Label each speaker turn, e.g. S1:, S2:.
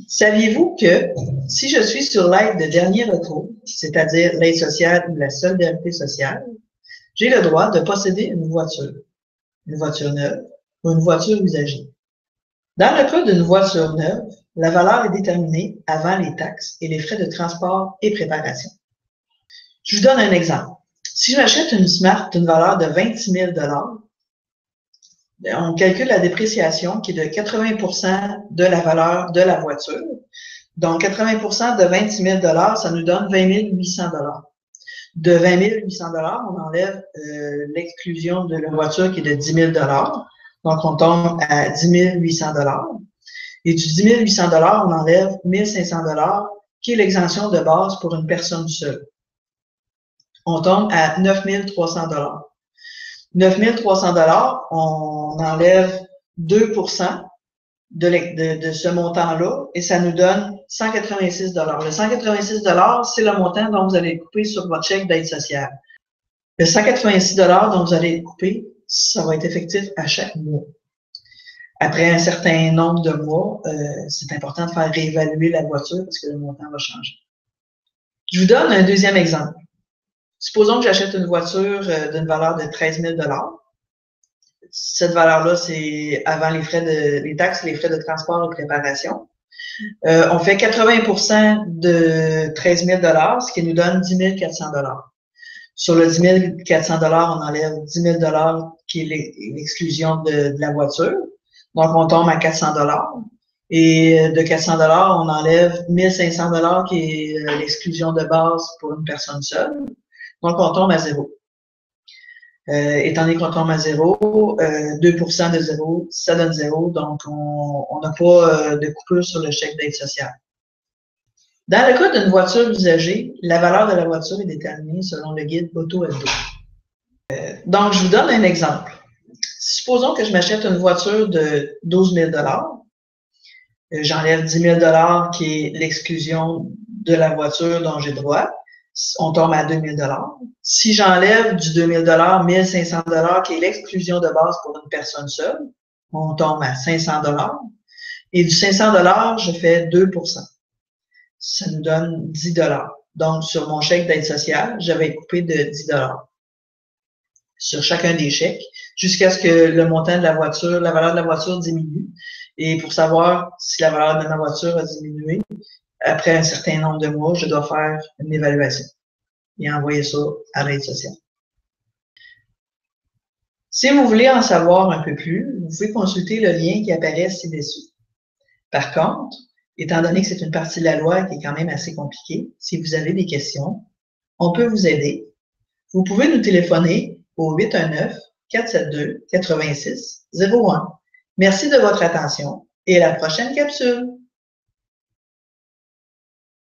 S1: Saviez-vous que si je suis sur l'aide de dernier recours, c'est-à-dire l'aide sociale ou la solidarité sociale, j'ai le droit de posséder une voiture neuve ou une voiture usagée. Dans le cas d'une voiture neuve, la valeur est déterminée avant les taxes et les frais de transport et préparation. Je vous donne un exemple. Si je m'achète une Smart d'une valeur de 26 000 on calcule la dépréciation qui est de 80 de la valeur de la voiture. Donc, 80 de 26 000 ça nous donne 20 800 De 20 800 on enlève l'exclusion de la voiture qui est de 10 000 Donc, on tombe à 10 800 Et du 10 800 on enlève 1 500 qui est l'exemption de base pour une personne seule. On tombe à 9 300 9 300 on enlève 2 de ce montant-là et ça nous donne 186 Le 186 c'est le montant dont vous allez couper sur votre chèque d'aide sociale. Le 186 dont vous allez couper, ça va être effectif à chaque mois. Après un certain nombre de mois, c'est important de faire réévaluer la voiture parce que le montant va changer. Je vous donne un deuxième exemple. Supposons que j'achète une voiture d'une valeur de 13 000 Cette valeur-là, c'est avant les taxes, les frais de transport et préparation. On fait 80 de 13 000 ce qui nous donne 10 400 Sur le 10 400 on enlève 10 000 qui est l'exclusion de la voiture. Donc, on tombe à 400 Et de 400 on enlève 1 500 qui est l'exclusion de base pour une personne seule. Donc, on tombe à zéro. Étant donné qu'on tombe à zéro, 2 de zéro, ça donne zéro. Donc, on n'a pas de coupure sur le chèque d'aide sociale. Dans le cas d'une voiture usagée, la valeur de la voiture est déterminée selon le guide Auto-Hebdo. Donc, je vous donne un exemple. Supposons que je m'achète une voiture de 12 000 j'enlève 10 000 qui est l'exclusion de la voiture dont j'ai droit. On tombe à 2 000 Si j'enlève du 2 000 1 500 qui est l'exclusion de base pour une personne seule, on tombe à 500 Et du 500 je fais 2 Ça nous donne 10 Donc, sur mon chèque d'aide sociale, j'avais coupé de 10 sur chacun des chèques jusqu'à ce que le montant de la voiture, la valeur de la voiture diminue. Et pour savoir si la valeur de ma voiture a diminué, après un certain nombre de mois, je dois faire une évaluation et envoyer ça à l'aide sociale. Si vous voulez en savoir un peu plus, vous pouvez consulter le lien qui apparaît ci-dessous. Par contre, étant donné que c'est une partie de la loi qui est quand même assez compliquée, si vous avez des questions, on peut vous aider. Vous pouvez nous téléphoner au 819-472-86-01. Merci de votre attention et à la prochaine capsule.